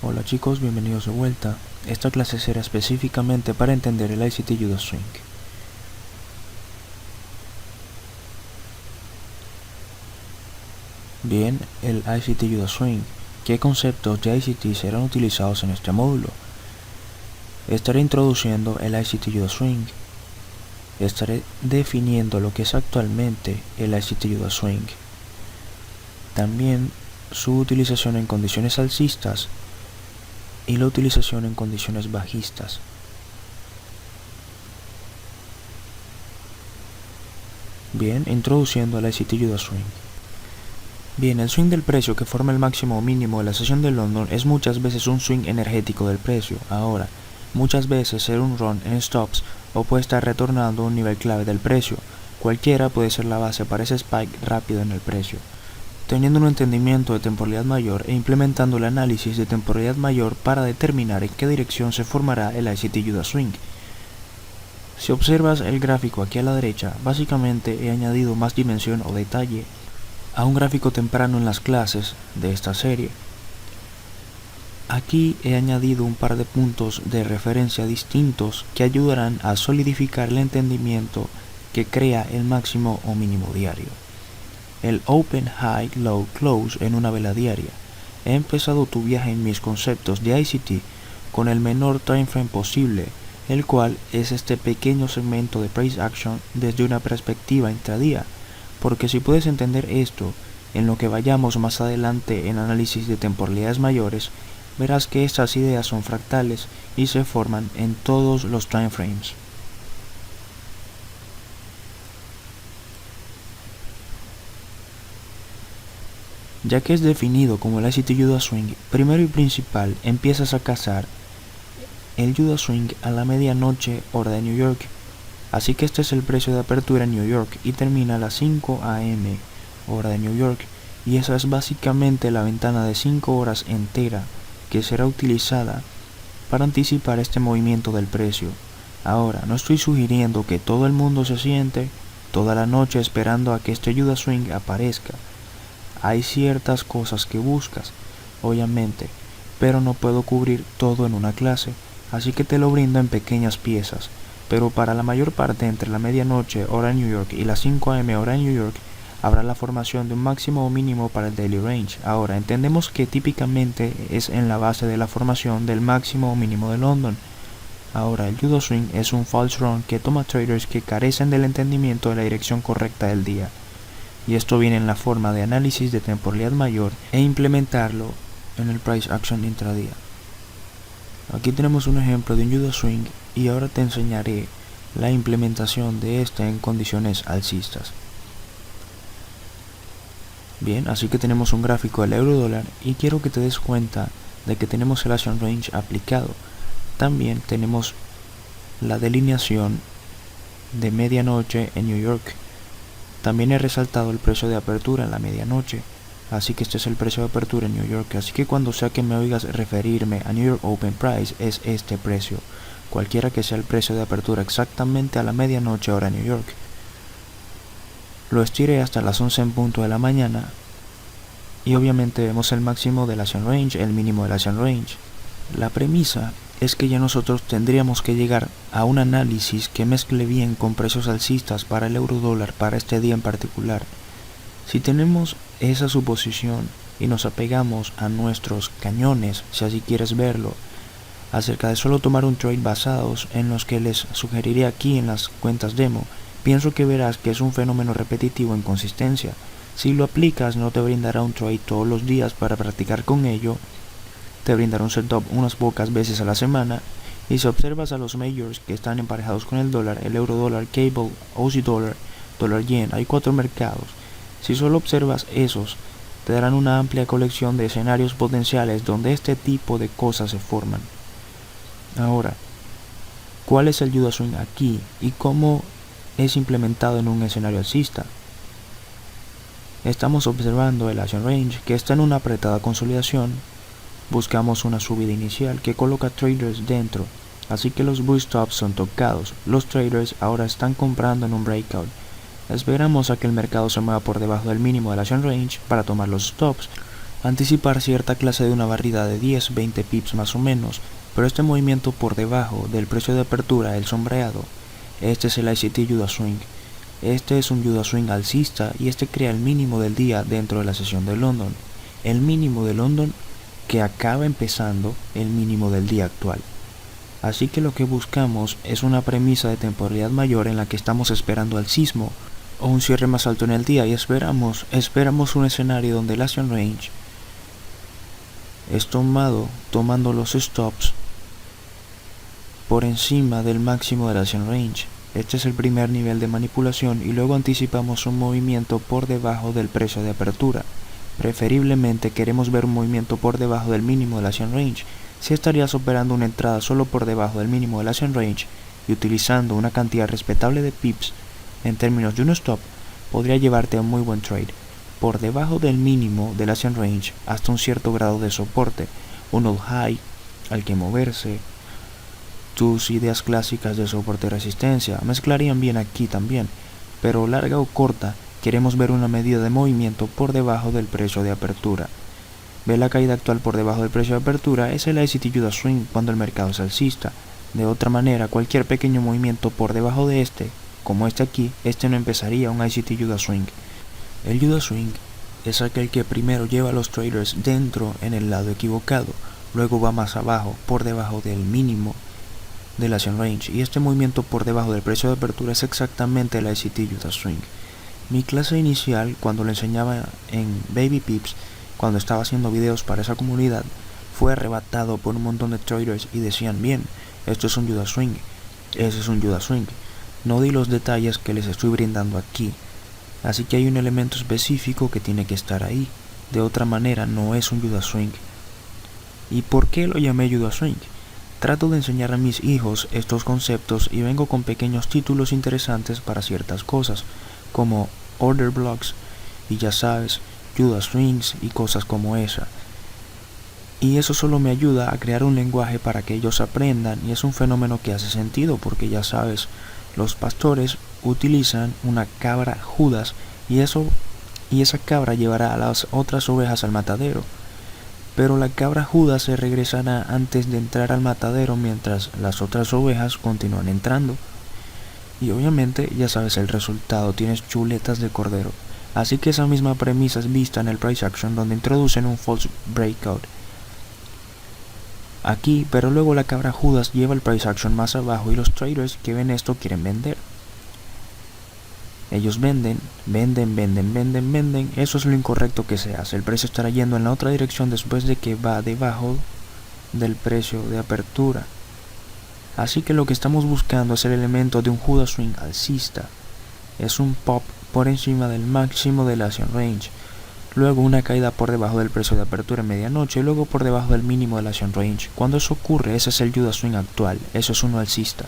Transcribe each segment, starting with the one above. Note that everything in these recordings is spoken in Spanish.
Hola chicos, bienvenidos de vuelta. Esta clase será específicamente para entender el ICT Judo Swing. Bien, el ICT Judo Swing. ¿Qué conceptos de ICT serán utilizados en este módulo? Estaré introduciendo el ICT Judo Swing. Estaré definiendo lo que es actualmente el ICT Judo Swing. También su utilización en condiciones alcistas y la utilización en condiciones bajistas. Bien, introduciendo el ICT Judo Swing. Bien, el swing del precio que forma el máximo o mínimo de la sesión de London es muchas veces un swing energético del precio. Ahora, muchas veces ser un run en stops o puede estar retornando a un nivel clave del precio. Cualquiera puede ser la base para ese spike rápido en el precio. Teniendo un entendimiento de temporalidad mayor e implementando el análisis de temporalidad mayor para determinar en qué dirección se formará el ICT Judo Swing. Si observas el gráfico aquí a la derecha, básicamente he añadido más dimensión o detalle a un gráfico temprano en las clases de esta serie. Aquí he añadido un par de puntos de referencia distintos que ayudarán a solidificar el entendimiento que crea el máximo o mínimo diario. El Open, High, Low, Close en una vela diaria. He empezado tu viaje en mis conceptos de ICT con el menor time frame posible, el cual es este pequeño segmento de Price Action desde una perspectiva intradía, porque si puedes entender esto, en lo que vayamos más adelante en análisis de temporalidades mayores, verás que estas ideas son fractales y se forman en todos los timeframes. Ya que es definido como el ICT Judo Swing, primero y principal empiezas a cazar el Judo Swing a la medianoche hora de New York. Así que este es el precio de apertura en New York y termina a las 5 AM hora de New York, y esa es básicamente la ventana de 5 horas entera que será utilizada para anticipar este movimiento del precio. Ahora, no estoy sugiriendo que todo el mundo se siente toda la noche esperando a que este Judo Swing aparezca. Hay ciertas cosas que buscas, obviamente, pero no puedo cubrir todo en una clase, así que te lo brindo en pequeñas piezas. Pero para la mayor parte entre la medianoche hora New York y las 5 AM hora New York habrá la formación de un máximo o mínimo para el daily range. Ahora, entendemos que típicamente es en la base de la formación del máximo o mínimo de London. Ahora, el Judo Swing es un false run que toma traders que carecen del entendimiento de la dirección correcta del día, y esto viene en la forma de análisis de temporalidad mayor e implementarlo en el price action intradía. Aquí tenemos un ejemplo de un Judo Swing y ahora te enseñaré la implementación de este en condiciones alcistas. Bien, así que tenemos un gráfico del euro dólar y quiero que te des cuenta de que tenemos el Asian Range aplicado. También tenemos la delineación de medianoche en New York. También he resaltado el precio de apertura en la medianoche, así que este es el precio de apertura en New York, así que cuando sea que me oigas referirme a New York Open Price es este precio, cualquiera que sea el precio de apertura exactamente a la medianoche hora New York. Lo estiré hasta las 11 en punto de la mañana y obviamente vemos el máximo del Asian Range, el mínimo del Asian Range. La premisa es que ya nosotros tendríamos que llegar a un análisis que mezcle bien con precios alcistas para el euro dólar para este día en particular. Si tenemos esa suposición y nos apegamos a nuestros cañones, si así quieres verlo, acerca de solo tomar un trade basados en los que les sugeriría aquí en las cuentas demo, pienso que verás que es un fenómeno repetitivo en consistencia. Si lo aplicas no te brindará un trade todos los días para practicar con ello, te brindará un setup unas pocas veces a la semana, y si observas a los majors que están emparejados con el dólar, el euro dólar, cable, Aussie dólar, dólar yen, hay 4 mercados. Si solo observas esos, te darán una amplia colección de escenarios potenciales donde este tipo de cosas se forman. Ahora, ¿cuál es el Judo Swing aquí y cómo es implementado en un escenario alcista? Estamos observando el Asian Range que está en una apretada consolidación. Buscamos una subida inicial que coloca traders dentro, así que los bull stops son tocados. Los traders ahora están comprando en un breakout. Esperamos a que el mercado se mueva por debajo del mínimo del Asian Range para tomar los stops. anticipar cierta clase de una barrida de 10-20 pips más o menos, pero este movimiento por debajo del precio de apertura, el sombreado, este es el ICT Juda Swing. Este es un Juda Swing alcista y este crea el mínimo del día dentro de la sesión de London. El mínimo de London que acaba empezando el mínimo del día actual. Así que lo que buscamos es una premisa de temporalidad mayor en la que estamos esperando alcismo o un cierre más alto en el día y esperamos un escenario donde el Asian Range es tomando los stops por encima del máximo del Asian Range. Este es el primer nivel de manipulación y luego anticipamos un movimiento por debajo del precio de apertura. Preferiblemente queremos ver un movimiento por debajo del mínimo del Asian Range. Si estarías operando una entrada solo por debajo del mínimo del Asian Range y utilizando una cantidad respetable de pips en términos de un stop, podría llevarte a un muy buen trade. Por debajo del mínimo del Asian Range hasta un cierto grado de soporte, un all high al que moverse. Tus ideas clásicas de soporte y resistencia mezclarían bien aquí también, pero larga o corta, queremos ver una medida de movimiento por debajo del precio de apertura. Ve la caída actual por debajo del precio de apertura, es el ICT Juda Swing cuando el mercado es alcista. De otra manera, cualquier pequeño movimiento por debajo de este, como este aquí, no empezaría un ICT Juda Swing. El Juda Swing es aquel que primero lleva a los traders dentro en el lado equivocado, luego va más abajo, por debajo del mínimo del Asian Range, y este movimiento por debajo del precio de apertura es exactamente el ICT Juda Swing. Mi clase inicial, cuando lo enseñaba en Baby Pips, cuando estaba haciendo videos para esa comunidad, fue arrebatado por un montón de traders y decían, bien, esto es un Juda Swing, ese es un Juda Swing. No di los detalles que les estoy brindando aquí, así que hay un elemento específico que tiene que estar ahí, de otra manera no es un Juda Swing. ¿Y por qué lo llamé Juda Swing? Trato de enseñar a mis hijos estos conceptos y vengo con pequeños títulos interesantes para ciertas cosas, como order blocks y ya sabes, Juda Swings y cosas como esa. Y eso solo me ayuda a crear un lenguaje para que ellos aprendan y es un fenómeno que hace sentido porque ya sabes, los pastores utilizan una cabra Judas y esa cabra llevará a las otras ovejas al matadero. Pero la cabra Judas se regresará antes de entrar al matadero mientras las otras ovejas continúan entrando. Y obviamente ya sabes el resultado, tienes chuletas de cordero. Así que esa misma premisa es vista en el price action donde introducen un false breakout aquí, pero luego la cabra Judas lleva el price action más abajo y los traders que ven esto quieren vender. Ellos venden, eso es lo incorrecto que se hace. El precio estará yendo en la otra dirección después de que va debajo del precio de apertura. Así que lo que estamos buscando es el elemento de un Juda Swing alcista. Es un pop por encima del máximo del Asian Range, luego una caída por debajo del precio de apertura en medianoche y luego por debajo del mínimo del Asian Range. Cuando eso ocurre, ese es el Juda Swing actual, eso es uno alcista.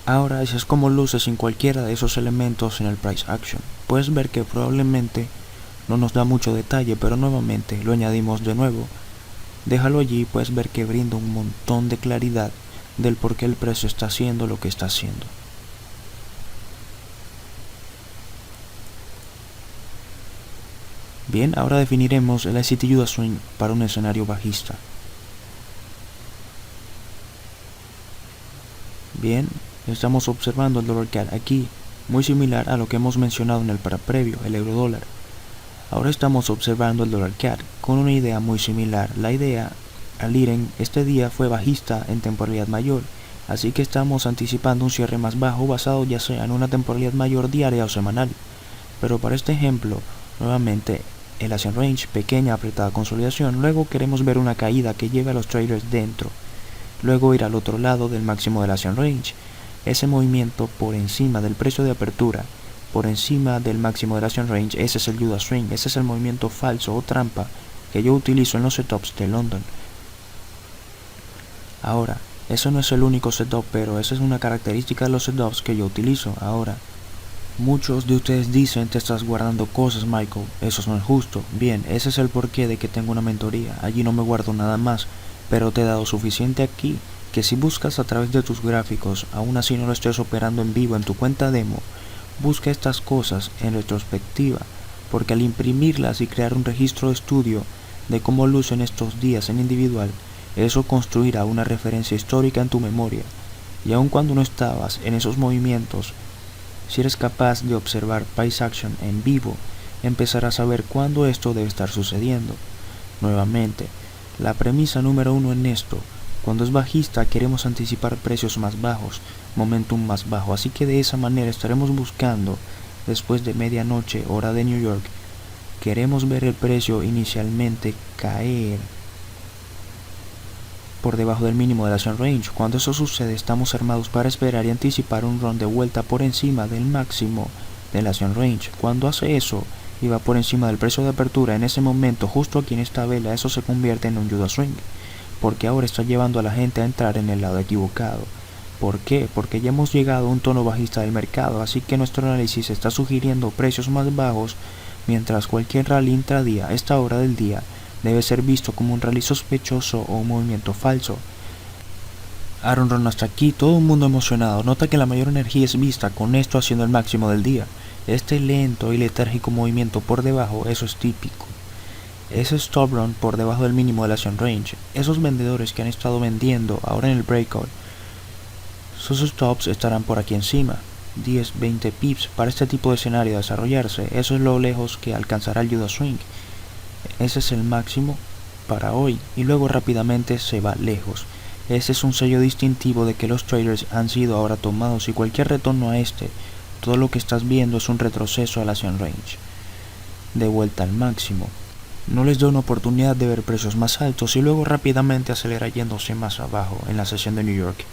Ahora, si es como luce sin cualquiera de esos elementos en el price action, puedes ver que probablemente no nos da mucho detalle, pero nuevamente lo añadimos de nuevo. Déjalo allí y puedes ver que brinda un montón de claridad del por qué el precio está haciendo lo que está haciendo. Bien, ahora definiremos el ICT Juda Swing para un escenario bajista. Bien, estamos observando el dólar CAD aquí, muy similar a lo que hemos mencionado en el para previo, el euro dólar. Ahora estamos observando el dólar CAD con una idea muy similar. La idea al ir en este día fue bajista en temporalidad mayor, así que estamos anticipando un cierre más bajo basado ya sea en una temporalidad mayor diaria o semanal. Pero para este ejemplo, nuevamente el Asian Range, pequeña apretada consolidación, luego queremos ver una caída que lleve a los traders dentro, luego ir al otro lado del máximo del Asian Range, ese movimiento por encima del precio de apertura, por encima del máximo del Asian Range, ese es el Juda Swing, ese es el movimiento falso o trampa que yo utilizo en los setups de London. Ahora, eso no es el único setup, pero esa es una característica de los setups que yo utilizo. Ahora, muchos de ustedes dicen, te estás guardando cosas, Michael, eso no es justo. Bien, ese es el porqué de que tengo una mentoría, allí no me guardo nada más, pero te he dado suficiente aquí, que si buscas a través de tus gráficos, aún así no lo estés operando en vivo en tu cuenta demo, busca estas cosas en retrospectiva, porque al imprimirlas y crear un registro de estudio de cómo lucen estos días en individual, eso construirá una referencia histórica en tu memoria, y aun cuando no estabas en esos movimientos, si eres capaz de observar Pace Action en vivo, empezarás a ver cuándo esto debe estar sucediendo. Nuevamente, la premisa número 1 en esto: cuando es bajista queremos anticipar precios más bajos, momentum más bajo, así que de esa manera estaremos buscando, después de medianoche hora de New York, queremos ver el precio inicialmente caer por debajo del mínimo de la Asian Range. Cuando eso sucede, estamos armados para esperar y anticipar un run de vuelta por encima del máximo de la Asian Range. Cuando hace eso y va por encima del precio de apertura, en ese momento, justo aquí en esta vela, eso se convierte en un Judas Swing, porque ahora está llevando a la gente a entrar en el lado equivocado. ¿Por qué? Porque ya hemos llegado a un tono bajista del mercado, así que nuestro análisis está sugiriendo precios más bajos, mientras cualquier rally intradía a esta hora del día debe ser visto como un rally sospechoso o un movimiento falso. Aaron Ron, hasta aquí todo el mundo emocionado. Nota que la mayor energía es vista con esto haciendo el máximo del día. Este lento y letárgico movimiento por debajo, eso es típico. Ese stop run por debajo del mínimo de la Asian Range. Esos vendedores que han estado vendiendo ahora en el breakout, sus stops estarán por aquí encima. 10-20 pips para este tipo de escenario desarrollarse. Eso es lo lejos que alcanzará el Judas Swing. Ese es el máximo para hoy y luego rápidamente se va lejos. Ese es un sello distintivo de que los traders han sido ahora tomados, y cualquier retorno a todo lo que estás viendo es un retroceso a la Asian Range, de vuelta al máximo. No les da una oportunidad de ver precios más altos y luego rápidamente acelera yéndose más abajo en la sesión de New York.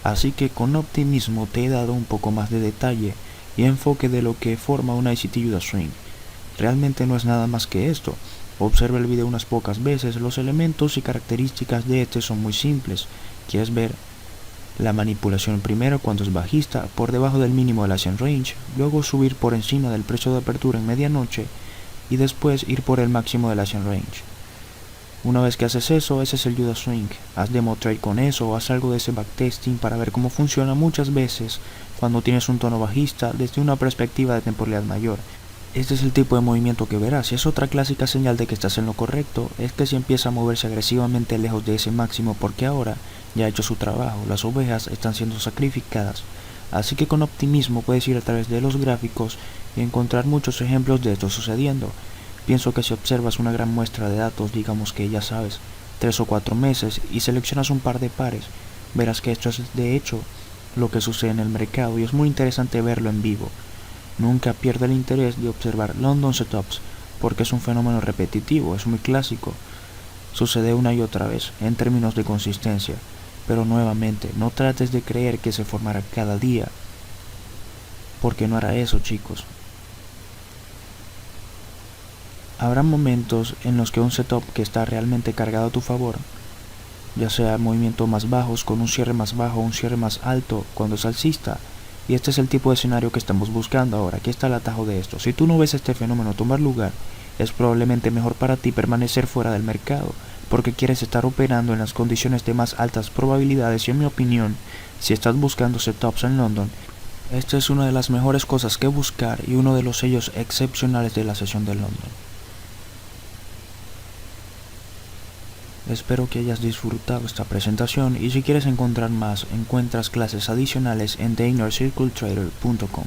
Así que con optimismo te he dado un poco más de detalle y enfoque de lo que forma una ICT Judas Swing. Realmente no es nada más que esto. Observa el video unas pocas veces. Los elementos y características de son muy simples. Quieres ver la manipulación primero cuando es bajista por debajo del mínimo de la Asian Range, luego subir por encima del precio de apertura en medianoche y después ir por el máximo de la Asian Range. Una vez que haces eso, ese es el Judas Swing. Haz demo trade con eso o haz algo de ese backtesting para ver cómo funciona muchas veces cuando tienes un tono bajista desde una perspectiva de temporalidad mayor. Este es el tipo de movimiento que verás, y es otra clásica señal de que estás en lo correcto, es que si empieza a moverse agresivamente lejos de ese máximo, porque ahora ya ha hecho su trabajo, las ovejas están siendo sacrificadas, así que con optimismo puedes ir a través de los gráficos y encontrar muchos ejemplos de esto sucediendo. Pienso que si observas una gran muestra de datos, digamos que ya sabes, 3 o 4 meses, y seleccionas un par de pares, verás que esto es de hecho lo que sucede en el mercado y es muy interesante verlo en vivo. Nunca pierda el interés de observar London Setups, porque es un fenómeno repetitivo, es muy clásico. Sucede una y otra vez, en términos de consistencia, pero nuevamente, no trates de creer que se formará cada día, porque no hará eso, chicos. Habrá momentos en los que un setup que está realmente cargado a tu favor, ya sea movimientos más bajos con un cierre más bajo o un cierre más alto cuando es alcista, y este es el tipo de escenario que estamos buscando ahora. Aquí está el atajo de esto. Si tú no ves este fenómeno tomar lugar, es probablemente mejor para ti permanecer fuera del mercado, porque quieres estar operando en las condiciones de más altas probabilidades, y en mi opinión, si estás buscando setups en London, esta es una de las mejores cosas que buscar y uno de los sellos excepcionales de la sesión de London. Espero que hayas disfrutado esta presentación, y si quieres encontrar más, encuentras clases adicionales en theinnercircletrader.com.